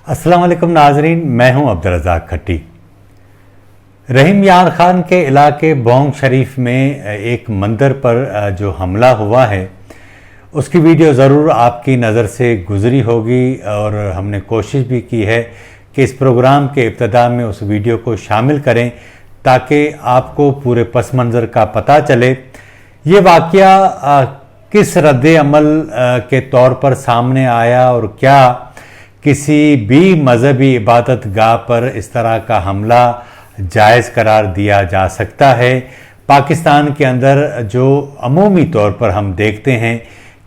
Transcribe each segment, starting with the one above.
अस्सलाम वालेकुम नाजरीन, मैं हूं अब्दुल रज़ाक खट्टी। रहीम यार खान के इलाके बोंग शरीफ में एक मंदिर पर जो हमला हुआ है उसकी वीडियो ज़रूर आपकी नज़र से गुज़री होगी और हमने कोशिश भी की है कि इस प्रोग्राम के इब्तिदा में उस वीडियो को शामिल करें ताकि आपको पूरे पस मंज़र का पता चले। ये वाक़या किस रद्द अमल के तौर पर सामने आया और क्या किसी भी मजहबी इबादत गाह पर इस तरह का हमला जायज़ करार दिया जा सकता है। पाकिस्तान के अंदर जो अमूमी तौर पर हम देखते हैं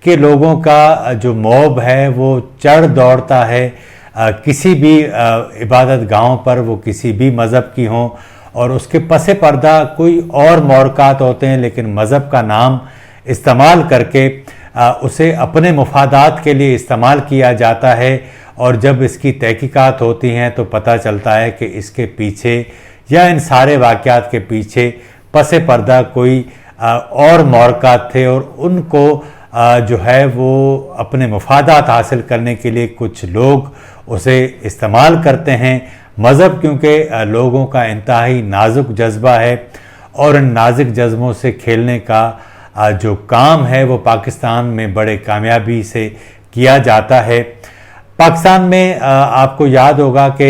कि लोगों का जो मौब है वो चढ़ दौड़ता है किसी भी इबादत गाहों पर, वो किसी भी मज़हब की हों, और उसके पसे पर्दा कोई और मौरक़ात होते हैं लेकिन मज़हब का नाम इस्तेमाल करके उसे अपने मुफादात के लिए इस्तेमाल किया जाता है। और जब इसकी तहकीकात होती हैं तो पता चलता है कि इसके पीछे या इन सारे वाक़यात के पीछे पसे पर्दा कोई और मौरक़ात थे और उनको जो है वो अपने मुफादात हासिल करने के लिए कुछ लोग उसे इस्तेमाल करते हैं। मज़हब क्योंकि लोगों का इंतहाई नाजुक जज्बा है और इन नाजुक जज्बों से खेलने का जो काम है वो पाकिस्तान में बड़े कामयाबी से किया जाता है। पाकिस्तान में आपको याद होगा कि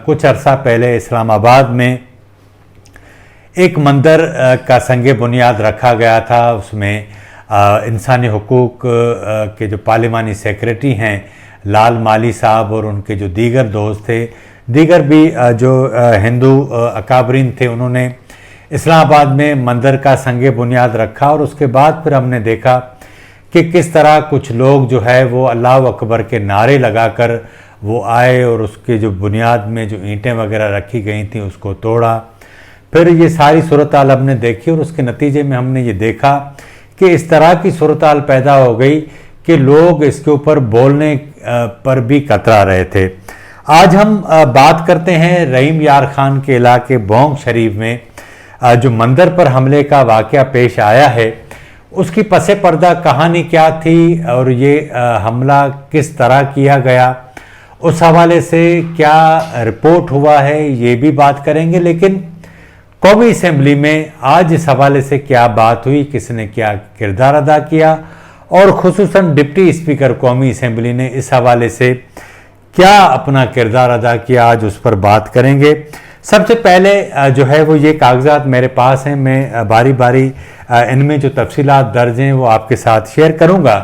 कुछ अरसा पहले इस्लामाबाद में एक मंदिर का संगे बुनियाद रखा गया था। उसमें इंसानी हुकूक के जो पार्लिमानी सेक्रेटरी हैं लाल माली साहब और उनके जो दीगर दोस्त थे, दीगर भी जो हिंदू अकाबरीन थे, उन्होंने इस्लामाबाद में मंदिर का संगे बुनियाद रखा। और उसके बाद फिर हमने देखा कि किस तरह कुछ लोग जो है वो अल्लाह अकबर के नारे लगाकर वो आए और उसके जो बुनियाद में जो ईंटें वगैरह रखी गई थी उसको तोड़ा। फिर ये सारी सूरत हाल हमने देखी और उसके नतीजे में हमने ये देखा कि इस तरह की सूरत हाल पैदा हो गई कि लोग इसके ऊपर बोलने पर भी कतरा रहे थे। आज हम बात करते हैं रहीम यार खान के इलाके बोंग शरीफ में जो मंदिर पर हमले का वाक़या पेश आया है उसकी पसे पर्दा कहानी क्या थी और ये हमला किस तरह किया गया, उस हवाले से क्या रिपोर्ट हुआ है ये भी बात करेंगे। लेकिन कौमी असम्बली में आज इस हवाले से क्या बात हुई, किसने क्या किरदार अदा किया और खुसूसन डिप्टी स्पीकर कौमी असम्बली ने इस हवाले से क्या अपना किरदार अदा किया, आज उस पर बात करेंगे। सबसे पहले जो है वो ये कागजात मेरे पास हैं, मैं बारी बारी इनमें जो तफसीलात दर्ज हैं वो आपके साथ शेयर करूंगा।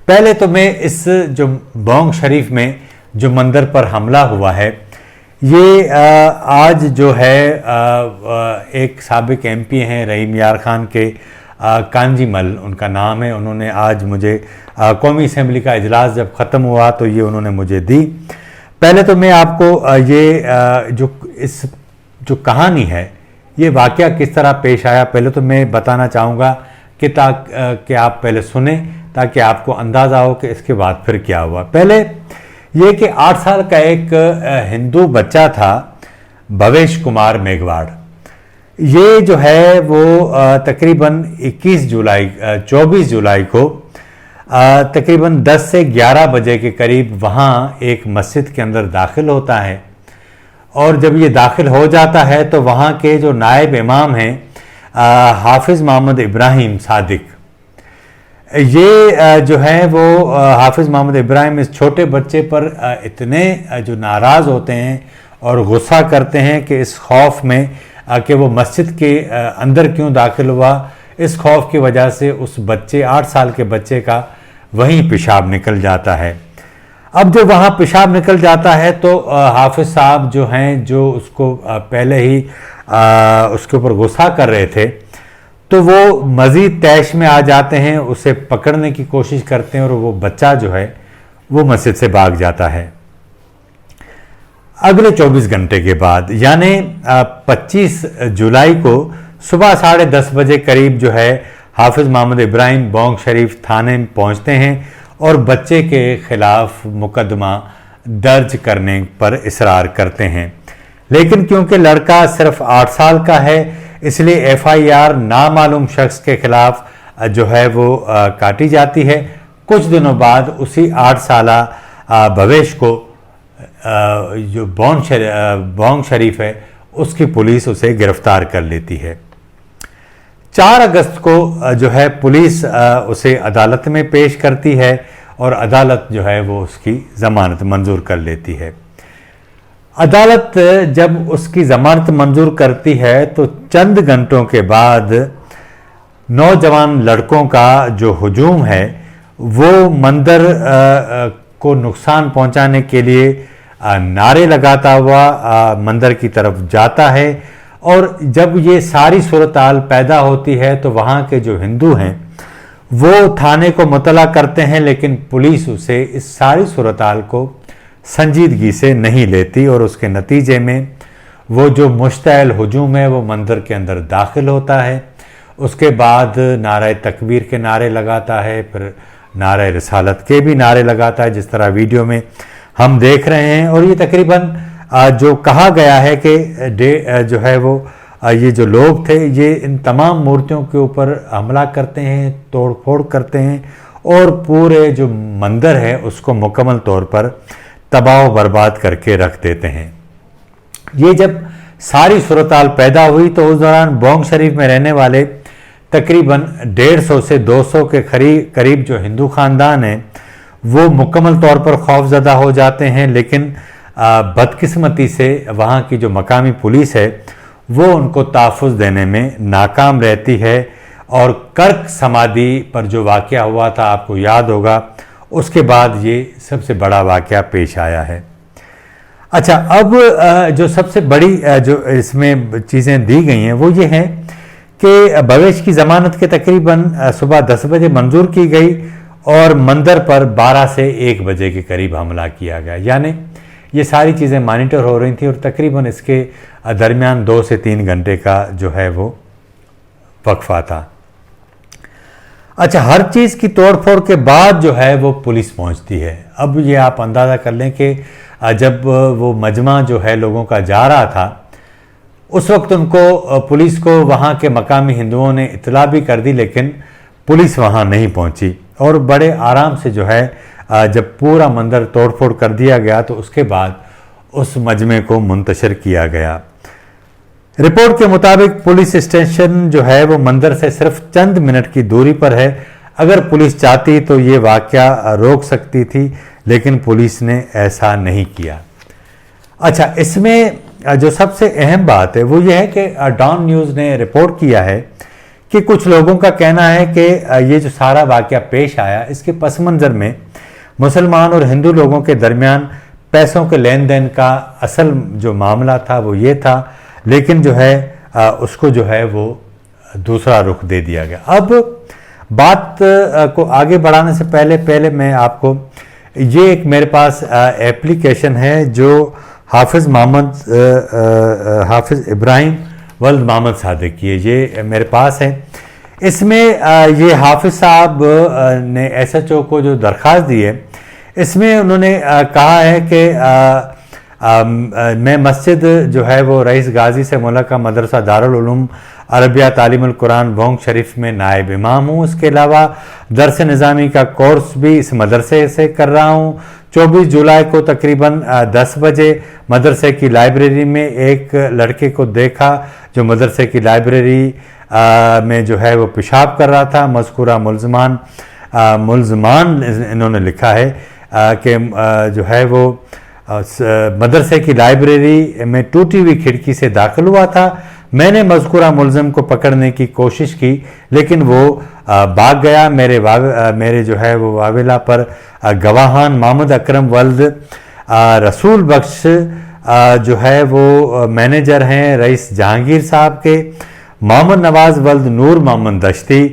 पहले तो मैं इस जो बोंग शरीफ में जो मंदिर पर हमला हुआ है ये आज जो है एक साबिक एमपी हैं रहीम यार खान के कांजीमल उनका नाम है, उन्होंने आज मुझे कौमी असम्बली का इजलास जब ख़त्म हुआ तो ये उन्होंने मुझे दी। पहले तो मैं आपको ये जो कहानी है ये वाक़या किस तरह पेश आया पहले तो मैं बताना चाहूँगा कि आप पहले सुने ताकि आपको अंदाज़ा हो कि इसके बाद फिर क्या हुआ। पहले ये कि 8 साल का एक हिंदू बच्चा था भवेश कुमार मेघवाड़। ये जो है वो तकरीबन 24 जुलाई को तकरीबन 10 से 11 बजे के करीब वहाँ एक मस्जिद के अंदर दाखिल होता है और जब ये दाखिल हो जाता है तो वहाँ के जो नायब इमाम हैं हाफिज़ मोहम्मद इब्राहिम सादिक, ये जो है वो हाफिज़ मोहम्मद इब्राहिम इस छोटे बच्चे पर इतने जो नाराज़ होते हैं और गुस्सा करते हैं कि इस खौफ में कि वो मस्जिद के अंदर क्यों दाखिल हुआ, इस खौफ की वजह से उस बच्चे 8 साल के बच्चे का वहीं पेशाब निकल जाता है। अब जब वहाँ पेशाब निकल जाता है तो हाफिज़ साहब जो हैं जो उसको पहले ही उसके ऊपर गुस्सा कर रहे थे तो वो मज़ीद तैश में आ जाते हैं, उसे पकड़ने की कोशिश करते हैं और वो बच्चा जो है वो मस्जिद से भाग जाता है। अगले 24 घंटे के बाद यानी 25 जुलाई को सुबह 10:30 बजे करीब जो है हाफिज़ मोहम्मद इब्राहिम बोंग शरीफ थाने में पहुंचते हैं और बच्चे के खिलाफ मुकदमा दर्ज करने पर इसरार करते हैं। लेकिन क्योंकि लड़का सिर्फ 8 साल का है इसलिए FIR नामालूम शख्स के खिलाफ जो है वो काटी जाती है। कुछ दिनों बाद उसी 8 साला भवेश को जो बोंग शरीफ है उसकी पुलिस उसे गिरफ्तार कर लेती है। 4 अगस्त को जो है पुलिस उसे अदालत में पेश करती है और अदालत जो है वो उसकी ज़मानत मंजूर कर लेती है। अदालत जब उसकी ज़मानत मंजूर करती है तो चंद घंटों के बाद नौजवान लड़कों का जो हुजूम है वो मंदिर को नुकसान पहुंचाने के लिए नारे लगाता हुआ मंदिर की तरफ जाता है। और जब ये सारी सूरत हाल पैदा होती है तो वहाँ के जो हिंदू हैं वो थाने को मुतला करते हैं, लेकिन पुलिस उसे इस सारी सूरत हाल को संजीदगी से नहीं लेती और उसके नतीजे में वो जो मुश्तइल हुजूम है वो मंदिर के अंदर दाखिल होता है। उसके बाद नारे तकबीर के नारे लगाता है, फिर नारे रिसालत के भी नारे लगाता है, जिस तरह वीडियो में हम देख रहे हैं। और ये तकरीबन जो कहा गया है कि जो है वो ये जो लोग थे ये इन तमाम मूर्तियों के ऊपर हमला करते हैं, तोड़ फोड़ करते हैं और पूरे जो मंदिर है उसको मुकम्मल तौर पर तबाह बर्बाद करके रख देते हैं। ये जब सारी सूरत हाल पैदा हुई तो उस दौरान बोंग शरीफ में रहने वाले तकरीबन 150 से 200 के करीब जो हिंदू ख़ानदान हैं वो मुकम्मल तौर पर खौफजदा हो जाते हैं, लेकिन बदकिस्मती से वहाँ की जो मकामी पुलिस है वो उनको तहफ़्फ़ुज़ देने में नाकाम रहती है। और कर्क समाधि पर जो वाक़या हुआ था आपको याद होगा, उसके बाद ये सबसे बड़ा वाक़या पेश आया है। अच्छा, अब जो सबसे बड़ी जो इसमें चीज़ें दी गई हैं वो ये हैं कि भवेश की ज़मानत के तकरीबन सुबह 10 बजे मंजूर की गई और मंदिर पर 12 से 1 बजे के करीब हमला किया गया। यानी ये सारी चीज़ें मॉनिटर हो रही थी और तकरीबन इसके दरमियान 2 से 3 घंटे का जो है वो वक्फा था। अच्छा, हर चीज़ की तोड़फोड़ के बाद जो है वो पुलिस पहुंचती है। अब ये आप अंदाज़ा कर लें कि जब वो मजमा जो है लोगों का जा रहा था उस वक्त उनको पुलिस को वहाँ के मकामी हिंदुओं ने इतला भी कर दी, लेकिन पुलिस वहाँ नहीं पहुँची और बड़े आराम से जो है जब पूरा मंदिर तोड़फोड़ कर दिया गया तो उसके बाद उस मजमे को मुंतशिर किया गया। रिपोर्ट के मुताबिक पुलिस स्टेशन जो है वो मंदिर से सिर्फ चंद मिनट की दूरी पर है। अगर पुलिस चाहती तो ये वाक़या रोक सकती थी, लेकिन पुलिस ने ऐसा नहीं किया। अच्छा, इसमें जो सबसे अहम बात है वो ये है कि डॉन न्यूज़ ने रिपोर्ट किया है कि कुछ लोगों का कहना है कि ये जो सारा वाक़या पेश आया इसके पस मंज़र में मुसलमान और हिंदू लोगों के दरमियान पैसों के लेन देन का असल जो मामला था वो ये था, लेकिन जो है उसको जो है वो दूसरा रुख दे दिया गया। अब बात को आगे बढ़ाने से पहले मैं आपको ये एक मेरे पास एप्लीकेशन है जो हाफिज़ इब्राहिम वल्द मोहम्मद सादिक की है, ये मेरे पास है। इसमें ये हाफिज़ साहब ने SHO को जो दरख्वास्त दी है इसमें उन्होंने कहा है कि मैं मस्जिद जो है वो रईस गाजी से मुल्का मदरसा दारुल उलूम अरबिया तालीमुल कुरान बोंग शरीफ में नायब इमाम हूँ। इसके अलावा दरस निज़ामी का कोर्स भी इस मदरसे से कर रहा हूँ। 24 जुलाई को तकरीबन 10 बजे मदरसे की लाइब्रेरी में एक लड़के को देखा जो मदरसे की लाइब्रेरी में जो है वो पेशाब कर रहा था। मज़कूरा मुल्ज़मान इन्होंने लिखा है कि जो है वो मदरसे की लाइब्रेरी में टूटी हुई खिड़की से दाखिल हुआ था। मैंने मज़कूरा मुल्ज़िम को पकड़ने की कोशिश की लेकिन वो भाग गया। मेरे जो है वो वाविला पर गवाहान मोहम्मद अकरम वल्द रसूल बख्श जो है वो मैनेजर हैं रईस जहांगीर साहब के, मोहम्मद नवाज़ वल्द नूर मोहम्मद दश्ती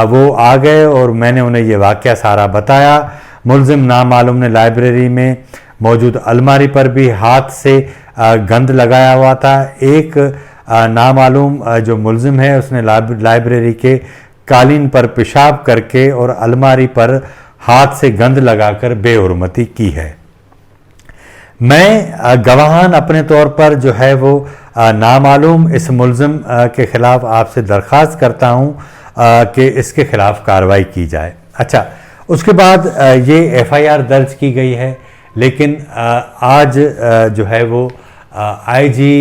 वो आ गए और मैंने उन्हें ये वाक़या सारा बताया। मुल्ज़िम नामालूम ने लाइब्रेरी में मौजूद अलमारी पर भी हाथ से गंद लगाया हुआ था। एक नामालूम जो मुल्ज़िम है उसने लाइब्रेरी के कालीन पर पेशाब करके और अलमारी पर हाथ से गंद लगाकर बेहुरमती की है। मैं गवाहान अपने तौर पर जो है वो नामालूम इस मुल्ज़िम के ख़िलाफ़ आपसे दरख्वास्त करता हूँ कि इसके ख़िलाफ़ कार्रवाई की जाए। अच्छा, उसके बाद ये FIR दर्ज की गई है, लेकिन आज जो है वो आईजी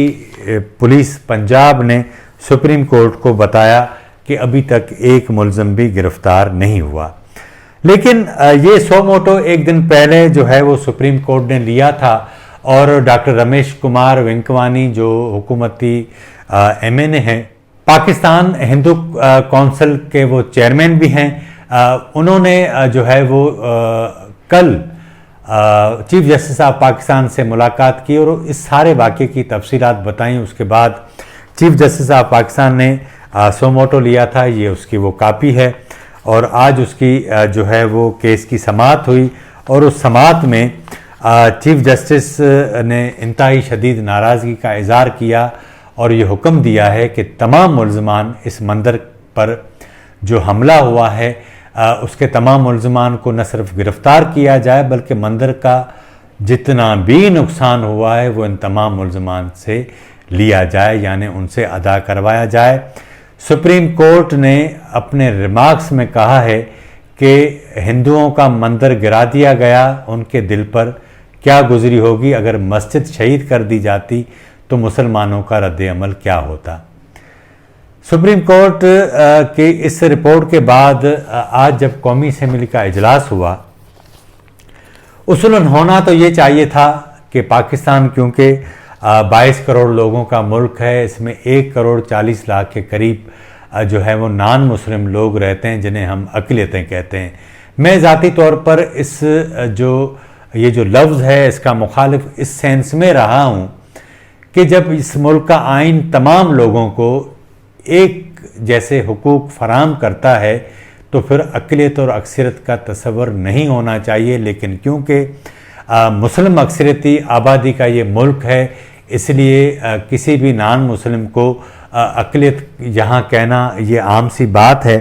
पुलिस पंजाब ने सुप्रीम कोर्ट को बताया कि अभी तक एक मुलजिम भी गिरफ्तार नहीं हुआ। लेकिन ये सो मोटो एक दिन पहले जो है वो सुप्रीम कोर्ट ने लिया था और डॉक्टर रमेश कुमार वेंकवानी जो हुकूमती एमएनए हैं, पाकिस्तान हिंदू काउंसिल के वो चेयरमैन भी हैं, उन्होंने जो है वो कल चीफ जस्टिस ऑफ पाकिस्तान से मुलाकात की और इस सारे वाक़े की तफसीलात बताई। उसके बाद चीफ जस्टिस ऑफ पाकिस्तान ने सो मोटो लिया था, ये उसकी वो कापी है और आज उसकी जो है वो केस की समाअत हुई और उस समाअत में चीफ जस्टिस ने इंतहाई शदीद नाराज़गी का इज़हार किया और ये हुक्म दिया है कि तमाम मुल्ज़मान इस मंदिर पर जो हमला हुआ है उसके तमाम मुल्ज़मान को न सिर्फ गिरफ़्तार किया जाए बल्कि मंदिर का जितना भी नुकसान हुआ है वो इन तमाम मुल्ज़मान से लिया जाए, यानी उनसे अदा करवाया जाए। सुप्रीम कोर्ट ने अपने रिमार्क्स में कहा है कि हिंदुओं का मंदिर गिरा दिया गया, उनके दिल पर क्या गुजरी होगी, अगर मस्जिद शहीद कर दी जाती तो मुसलमानों का रद्द-ए-अमल क्या होता। सुप्रीम कोर्ट के इस रिपोर्ट के बाद आज जब कौमी असेंबली का इजलास हुआ, उसूलन होना तो ये चाहिए था कि पाकिस्तान क्योंकि 22 करोड़ लोगों का मुल्क है, इसमें 1 करोड़ 40 लाख के करीब जो है वो नॉन मुस्लिम लोग रहते हैं जिन्हें हम अक़लियतें कहते हैं। मैं ज़ाती तौर पर ये जो लफ्ज़ है इसका मुखालिफ इस सेंस में रहा हूँ कि जब इस मुल्क का आइन तमाम लोगों को एक जैसे हुकूक फराम करता है तो फिर अक़लियत और अक्सरियत का तस्वर नहीं होना चाहिए, लेकिन क्योंकि मुस्लिम अक्सरियती आबादी का ये मुल्क है इसलिए किसी भी नॉन मुस्लिम को अक़लियत यहाँ कहना ये आम सी बात है।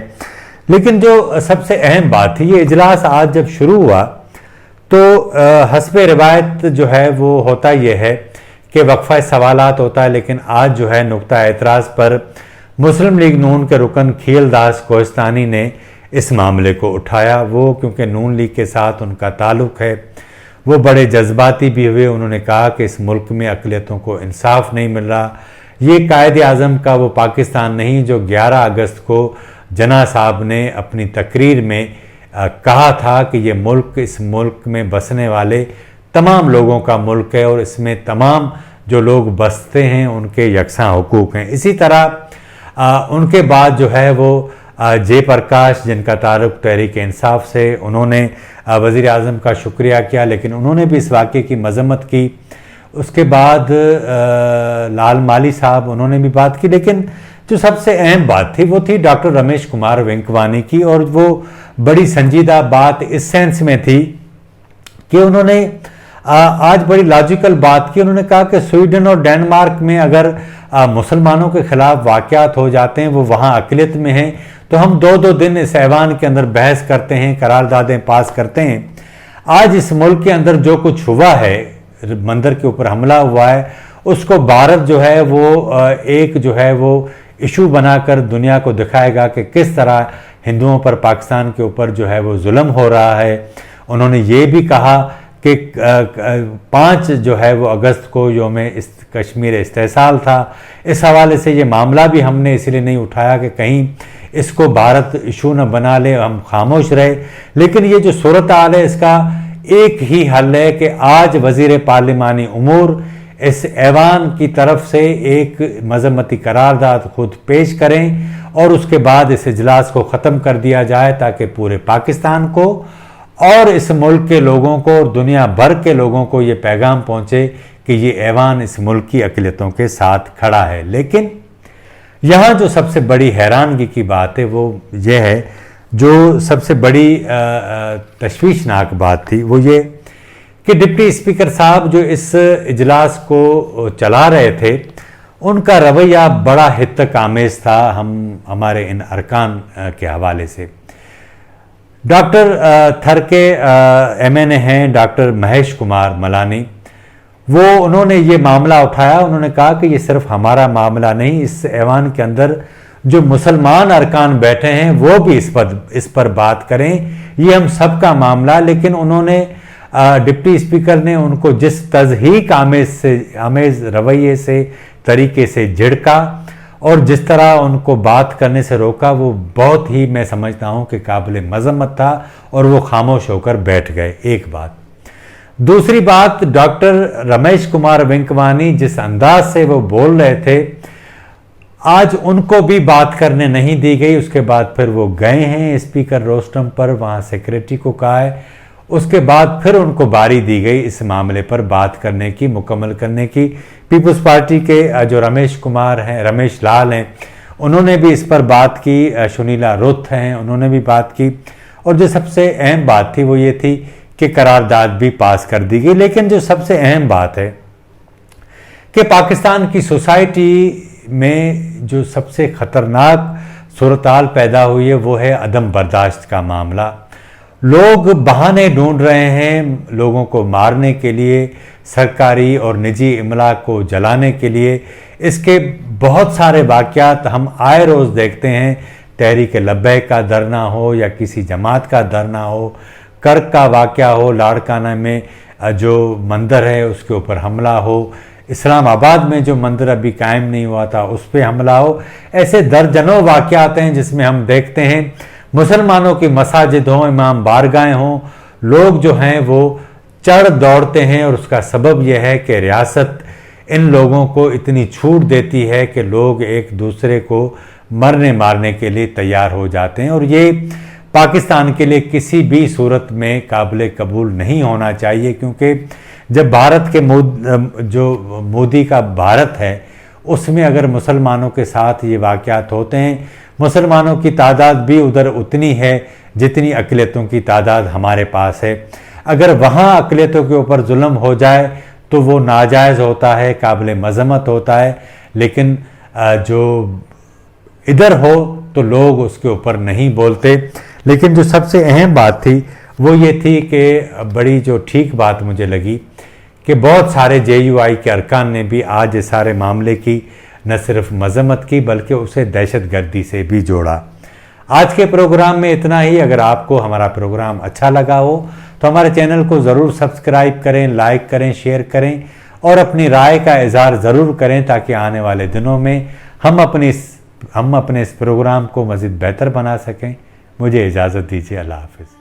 लेकिन जो सबसे अहम बात थी, ये इजलास आज जब शुरू हुआ तो हस्बे रिवायत जो है वो होता ये है कि वक्फा सवालात होता है, लेकिन आज जो है नुक्ता एतराज़ पर मुस्लिम लीग नून के रुकन खीलदास कोहिस्तानी ने इस मामले को उठाया। वो क्योंकि नून लीग के साथ उनका ताल्लुक़ है, वो बड़े जज्बाती भी हुए। उन्होंने कहा कि इस मुल्क में अक़लियतों को इंसाफ नहीं मिल रहा। ये कायद आज़म का वो पाकिस्तान नहीं जो 11 अगस्त को जना साहब ने अपनी तकरीर में कहा था कि ये मुल्क इस मुल्क में बसने वाले तमाम लोगों का मुल्क है और इसमें तमाम जो लोग बसते हैं उनके यकसां हुकूक हैं। इसी तरह उनके बाद जो है वो जयप्रकाश जिनका ताल्लुक़ तहरीक इंसाफ से, उन्होंने वज़ीर आज़म का शुक्रिया किया, लेकिन उन्होंने भी इस वाक़े की मज़म्मत की। उसके बाद लाल माली साहब, उन्होंने भी बात की, लेकिन जो सबसे अहम बात थी वो थी डॉक्टर रमेश कुमार वेंकवानी की, और वो बड़ी संजीदा बात इस सेंस में थी कि उन्होंने आज बड़ी लॉजिकल बात की। उन्होंने कहा कि स्वीडन और डेनमार्क में अगर मुसलमानों के खिलाफ वाक़यात हो जाते हैं, वो वहाँ अक़लियत में हैं, तो हम 2-2 दिन इस ऐवान के अंदर बहस करते हैं, करारदादें पास करते हैं। आज इस मुल्क के अंदर जो कुछ हुआ है, मंदिर के ऊपर हमला हुआ है, उसको भारत जो है वो एक जो है वो इशू बनाकर दुनिया को दिखाएगा कि किस तरह हिंदुओं पर पाकिस्तान के ऊपर जो है वो जुल्म हो रहा है। उन्होंने ये भी कहा कि 5 जो है वो अगस्त को योम कश्मीर इस्तेसाल था। इस हवाले से ये मामला भी हमने इसलिए नहीं उठाया कि कहीं इसको भारत इशू न बना ले, हम खामोश रहे। लेकिन ये जो सूरत हाल है इसका एक ही हल है कि आज वज़ीर पार्लिमानी उमूर इस ऐवान की तरफ से एक मजम्मती करारदाद खुद पेश करें और उसके बाद इस इजलास को ख़त्म कर दिया जाए, ताकि पूरे पाकिस्तान को और इस मुल्क के लोगों को और दुनिया भर के लोगों को ये पैगाम पहुँचे कि ये ऐवान इस मुल्क की अक़लियतों के साथ खड़ा है। लेकिन यहाँ जो सबसे बड़ी हैरानगी की बात है वो ये है, जो सबसे बड़ी तशवीशनाक बात थी वो ये कि डिप्टी स्पीकर साहब जो इस इजलास को चला रहे थे, उनका रवैया बड़ा हितक आमेज था हमारे इन अरकान के हवाले से। डॉक्टर थर के एमएनए हैं डॉक्टर महेश कुमार मलानी, उन्होंने ये मामला उठाया। उन्होंने कहा कि ये सिर्फ हमारा मामला नहीं, इस ऐवान के अंदर जो मुसलमान अरकान बैठे हैं वो भी इस पर बात करें, ये हम सब का मामला। लेकिन उन्होंने डिप्टी स्पीकर ने उनको जिस तजहीक आमेज रवैये से तरीके से झिड़का और जिस तरह उनको बात करने से रोका, वो बहुत ही मैं समझता हूँ कि काबिल मजम्मत था और वो खामोश होकर बैठ गए। एक बात। दूसरी बात, डॉक्टर रमेश कुमार वेंकवानी जिस अंदाज से वो बोल रहे थे, आज उनको भी बात करने नहीं दी गई। उसके बाद फिर वो गए हैं स्पीकर रोस्टम पर, वहाँ सेक्रेटरी को कहा है, उसके बाद फिर उनको बारी दी गई इस मामले पर बात करने की, मुकम्मल करने की। पीपल्स पार्टी के जो रमेश लाल हैं, उन्होंने भी इस पर बात की, सुनीला रुथ हैं, उन्होंने भी बात की। और जो सबसे अहम बात थी वो ये थी कि करारदाद भी पास कर दी गई। लेकिन जो सबसे अहम बात है कि पाकिस्तान की सोसाइटी में जो सबसे ख़तरनाक सूरत-हाल पैदा हुई है वो है अदम बर्दाश्त का मामला। लोग बहाने ढूंढ रहे हैं लोगों को मारने के लिए, सरकारी और निजी इमलाक को जलाने के लिए। इसके बहुत सारे वाक़यात हम आए रोज़ देखते हैं। तहरीक लब्बैक का धरना हो या किसी जमात का धरना हो, कर्क का वाक़या हो, लाड़काना में जो मंदिर है उसके ऊपर हमला हो, इस्लामाबाद में जो मंदिर अभी कायम नहीं हुआ था उस पर हमला हो। ऐसे दर्जनों वाक़यात हैं जिसमें हम देखते हैं मुसलमानों की मसाजिद हों, इमाम बारगाहें हों, लोग जो हैं वो चढ़ दौड़ते हैं। और उसका सबब यह है कि रियासत इन लोगों को इतनी छूट देती है कि लोग एक दूसरे को मरने मारने के लिए तैयार हो जाते हैं। और ये पाकिस्तान के लिए किसी भी सूरत में काबिल कबूल नहीं होना चाहिए, क्योंकि जब भारत के जो मोदी का भारत है उसमें अगर मुसलमानों के साथ ये वाक़यात होते हैं, मुसलमानों की तादाद भी उधर उतनी है जितनी अक़लियतों की तादाद हमारे पास है। अगर वहाँ अक़लियतों के ऊपर जुल्म हो जाए तो वो नाजायज़ होता है, काबिल मज़म्मत होता है। लेकिन जो इधर हो तो लोग उसके ऊपर नहीं बोलते। लेकिन जो सबसे अहम बात थी वो ये थी कि बड़ी जो ठीक बात मुझे लगी कि बहुत सारे JUI के अरकान ने भी आज इस सारे मामले की न सिर्फ मज़म्मत की बल्कि उसे दहशतगर्दी से भी जोड़ा। आज के प्रोग्राम में इतना ही। अगर आपको हमारा प्रोग्राम अच्छा लगा हो तो हमारे चैनल को ज़रूर सब्सक्राइब करें, लाइक करें, शेयर करें और अपनी राय का इज़हार ज़रूर करें, ताकि आने वाले दिनों में हम अपने इस प्रोग्राम को मज़ीद बेहतर बना सकें। मुझे इजाज़त दीजिए। अल्लाह हाफ़िज़।